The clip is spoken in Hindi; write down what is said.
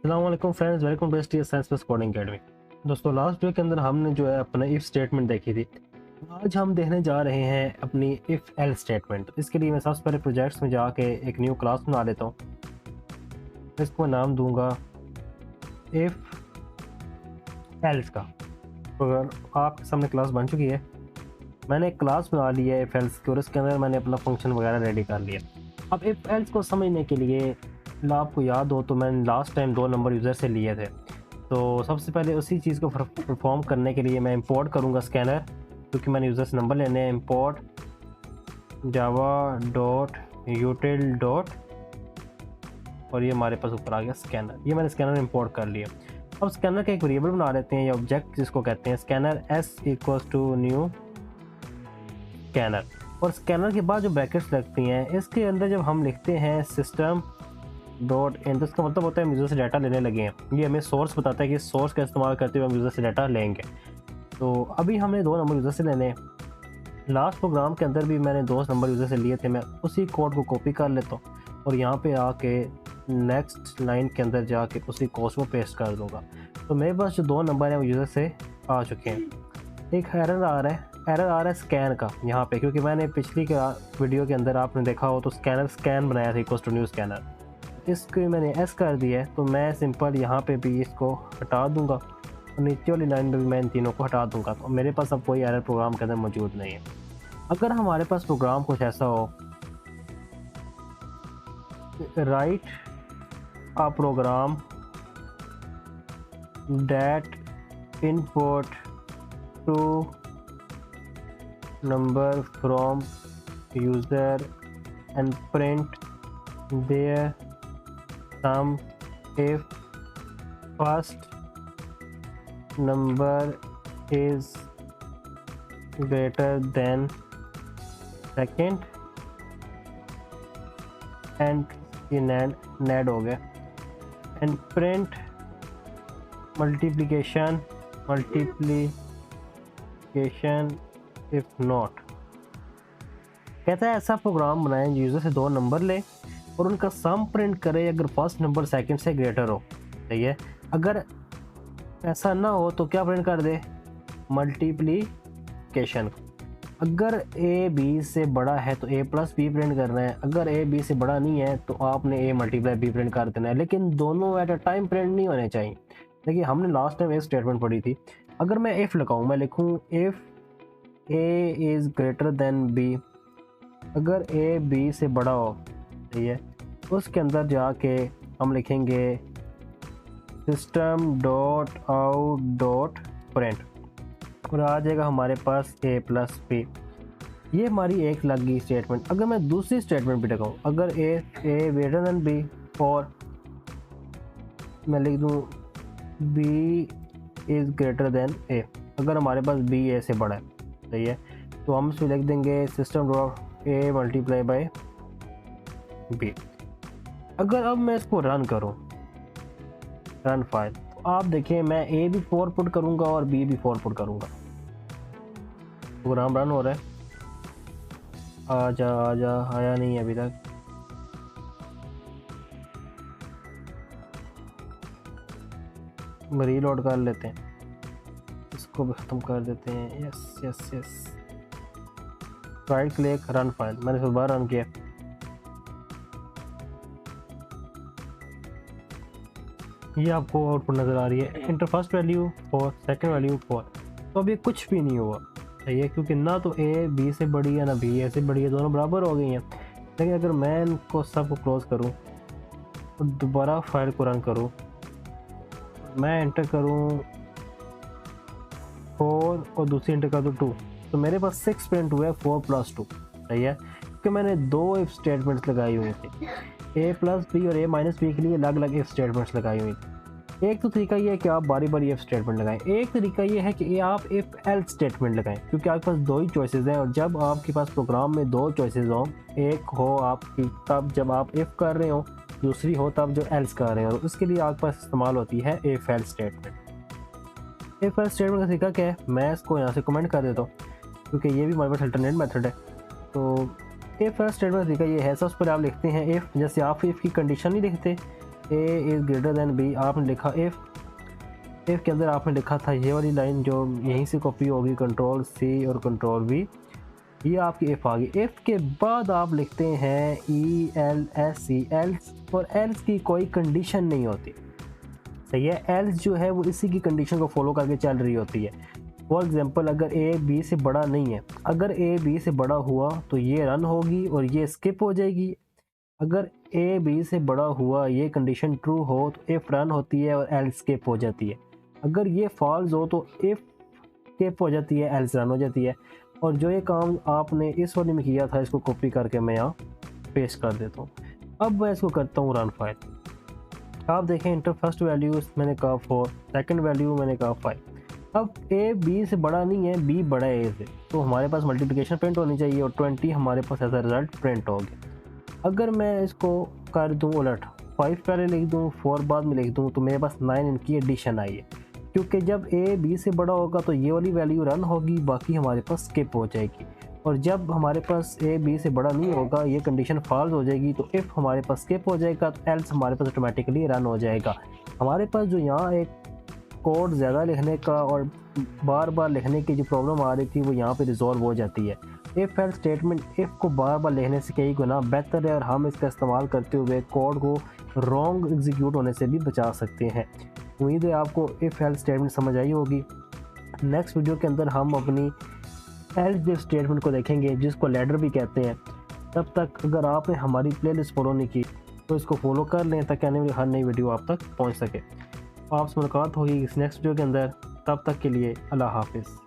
अस्सलामुअलैकुम friends, welcome to STS science plus coding academy. दोस्तों, लास्ट वीडियो के अंदर हमने जो है अपना इफ स्टेटमेंट देखी थी। आज हम देखने जा रहे हैं अपनी इफ एल स्टेटमेंट। इसके लिए मैं सबसे पहले प्रोजेक्ट्स में जाके एक न्यू क्लास बना लेता हूँ। इसको नाम दूंगा इफ एल्स का। तो अगर आपके सामने क्लास बन चुकी है, मैंने एक क्लास बना ली है इफ एल्स की और इसके अंदर मैंने अपना फंक्शन वगैरह रेडी कर लिया। अब इफ एल्स को समझने के लिए आपको याद हो तो मैंने लास्ट टाइम 2 नंबर यूज़र से लिए थे। तो सबसे पहले उसी चीज़ को परफॉर्म करने के लिए मैं इंपोर्ट करूँगा स्कैनर, क्योंकि मैंने यूज़र से नंबर लेने हैं। इंपोर्ट जावा डॉट यूटिल डॉट और ये हमारे पास ऊपर आ गया स्कैनर। ये मैंने स्कैनर इंपोर्ट कर लिया। अब स्कैनर का एक वेरिएबल बना लेते हैं या ऑब्जेक्ट जिसको कहते हैं scanner S equals to new scanner. और स्कैनर के बाद जो ब्रैकेट्स लगती हैं इसके अंदर जब हम लिखते हैं सिस्टम डॉट इन, तो इसका मतलब होता है हम यूज़र से डाटा लेने लगे हैं। ये हमें सोर्स बताता है कि सोर्स का इस्तेमाल करते हुए हम यूज़र से डाटा लेंगे। तो अभी हमने 2 नंबर यूज़र से लेने हैं। लास्ट प्रोग्राम के अंदर भी मैंने 2 नंबर यूज़र से लिए थे। मैं उसी कोड को कॉपी कर लेता हूँ और यहाँ पे आके नेक्स्ट लाइन के अंदर जाके उसी कोड को पेस्ट कर दूँगा। तो मेरे पास जो 2 नंबर हैं वो यूज़र से आ चुके हैं। एक एरर आ रहा है स्कैन का यहाँ पे, क्योंकि मैंने पिछली वीडियो के अंदर आपने देखा हो तो स्कैन बनाया था इक्वल्स टू न्यू स्कैनर। इसको मैंने एस कर दिया है, तो मैं सिंपल यहाँ पे भी इसको हटा दूंगा और नीचे वाली लाइन में भी मैं इन तीनों को हटा दूंगा। तो मेरे पास अब कोई एरर प्रोग्राम के अंदर मौजूद नहीं है। अगर हमारे पास प्रोग्राम कुछ ऐसा हो, write a program that input two number from user and print their sum if first number is greater than second and ये NAND हो गया, and print multiplication if not। कहता है ऐसा प्रोग्राम बनाएं यूज़र से 2 नंबर ले और उनका सम प्रिंट करे अगर फर्स्ट नंबर सेकंड से ग्रेटर हो। सही है। अगर ऐसा ना हो तो क्या प्रिंट कर दे? मल्टीप्लिकेशन। अगर ए बी से बड़ा है तो ए प्लस बी प्रिंट करना है। अगर ए बी से बड़ा नहीं है तो आपने ए मल्टीप्लाई बी प्रिंट कर देना है, लेकिन दोनों एट अ टाइम प्रिंट नहीं होने चाहिए। देखिए, हमने लास्ट टाइम एक स्टेटमेंट पढ़ी थी। अगर मैं इफ़ लगाऊँ, मैं लिखूँ if A is greater than B, अगर ए बी से बड़ा हो, सही है, उसके अंदर जाके हम लिखेंगे system dot out dot print और आ जाएगा हमारे पास ए प्लस बी। ये हमारी एक लग गई स्टेटमेंट। अगर मैं दूसरी स्टेटमेंट भी लगाऊँ, अगर ए ग्रेटर देन बी और मैं लिख दूँ बी इज़ ग्रेटर देन ए, अगर हमारे पास बी ए से बड़ा है, सही है, तो हम इसमें लिख देंगे system dot A multiply by B. अगर अब मैं इसको रन करूं, रन फाइल, तो आप देखें मैं ए भी 4 पुट करूंगा और बी भी 4 पुट करूंगा। प्रोग्राम रन हो रहा है। आजा आया नहीं है अभी तक। रीलोड कर लेते हैं, इसको भी ख़त्म कर देते हैं। Yes right click run file. मैंने इसको बार रन किया। ये आपको आउटपुट नज़र आ रही है, inter first value 4, second value 4। तो अभी कुछ भी नहीं हुआ, सही है, क्योंकि ना तो ए बी से बड़ी है ना बी ए से बड़ी है, दोनों बराबर हो गई हैं। लेकिन अगर मैं इनको सबको क्लोज करूं तो दोबारा फाइल को रन करूं, मैं इंटर करूं 4 और दूसरी इंटर कर दूं 2, तो मेरे पास 6 प्रिंट हुआ है 4 + 2, सही है, क्योंकि मैंने 2 इफ स्टेटमेंट्स लगाई हुई थी। ए प्लस बी और ए माइनस बी के लिए अलग अलग इफ स्टेटमेंट्स लगाई हुई थी। एक तो तरीका ये है कि आप बारी बारी इफ स्टेटमेंट लगाएं। एक तरीका ये है कि आप इफ एल्स स्टेटमेंट लगाएं, क्योंकि आपके पास 2 ही चॉइसेस हैं। और जब आपके पास प्रोग्राम में 2 चॉइसेस हों, एक हो आपकी तब जब आप इफ कर रहे हो, दूसरी हो तब जो एल्स कर रहे हो, उसके लिए आपके पास इस्तेमाल होती है if else statement. If else statement का तरीका क्या है, मैं इसको यहाँ से कमेंट कर देता हूँ, क्योंकि ये भी हमारे पास अल्टरनेट मेथड है। तो इफ एल्स स्टेटमेंट का तरीका ये है, सबसे पहले आप लिखते हैं इफ, जैसे आप इफ की कंडीशन नहीं लिखते A is greater than B, आपने लिखा इफ़ के अंदर आपने लिखा था ये वाली लाइन जो यहीं से कॉपी होगी, कंट्रोल सी और कंट्रोल वी, ये आपकी इफ़ आ गई। इफ़ के बाद आप लिखते हैं E L S E, else, और एल्स की कोई कंडीशन नहीं होती, सही है। एल्स जो है वो इसी की कंडीशन को फॉलो करके चल रही होती है। फॉर एग्जांपल अगर ए बी से बड़ा नहीं है, अगर ए बी से बड़ा हुआ तो ये रन होगी और ये स्किप हो जाएगी। अगर ए बी से बड़ा हुआ, ये कंडीशन ट्रू हो तो इफ़ रन होती है और एल्स स्किप हो जाती है। अगर ये फॉल्स हो तो इफ़ स्किप हो जाती है, एल्स रन हो जाती है। और जो ये काम आपने इस वाले में किया था, इसको कॉपी करके मैं यहाँ पेस्ट कर देता हूँ। अब मैं इसको करता हूँ रन फाइल। आप देखें इंटर फर्स्ट वैल्यू मैंने कहा 4, सेकंड वैल्यू मैंने कहा 5। अब ए बी से बड़ा नहीं है, बी बड़ा है ए से, तो हमारे पास मल्टीप्लिकेशन प्रिंट होनी चाहिए और 20 हमारे पास ऐसा रिजल्ट प्रिंट हो गया। अगर मैं इसको कर दूँ उलट, 5 पहले लिख दूँ 4 बाद में लिख दूँ, तो मेरे पास 9 इनकी एडिशन आई है। क्योंकि जब ए बी से बड़ा होगा तो ये वाली वैल्यू रन होगी, बाकी हमारे पास स्किप हो जाएगी। और जब हमारे पास ए बी से बड़ा नहीं होगा, ये कंडीशन फॉल्स हो जाएगी, तो इफ़ हमारे पास स्किप हो जाएगा तो एल्स हमारे पास ऑटोमेटिकली रन हो जाएगा। हमारे पास जो यहाँ एक कोड ज़्यादा लिखने का और बार बार लिखने की जो प्रॉब्लम आ रही थी, वो यहाँ पे रिजॉल्व हो जाती है। इफ़ एल्स स्टेटमेंट इफ़ को बार बार लिखने से कई गुना बेहतर है और हम इसका इस्तेमाल करते हुए कोड को रॉन्ग एग्जीक्यूट होने से भी बचा सकते हैं। उम्मीद है आपको इफ़ एल्स स्टेटमेंट समझ आई होगी। नेक्स्ट वीडियो के अंदर हम अपनी एल्स इफ स्टेटमेंट को देखेंगे, जिसको लैडर भी कहते हैं। तब तक अगर आपने हमारी प्लेलिस्ट फॉलो नहीं की तो इसको फॉलो कर लें, ताकि आने वाली हर नई वीडियो आप तक पहुंच सके। आपसे मुलाकात होगी इस नेक्स्ट वीडियो के अंदर। तब तक के लिए अल्लाह हाफिज़।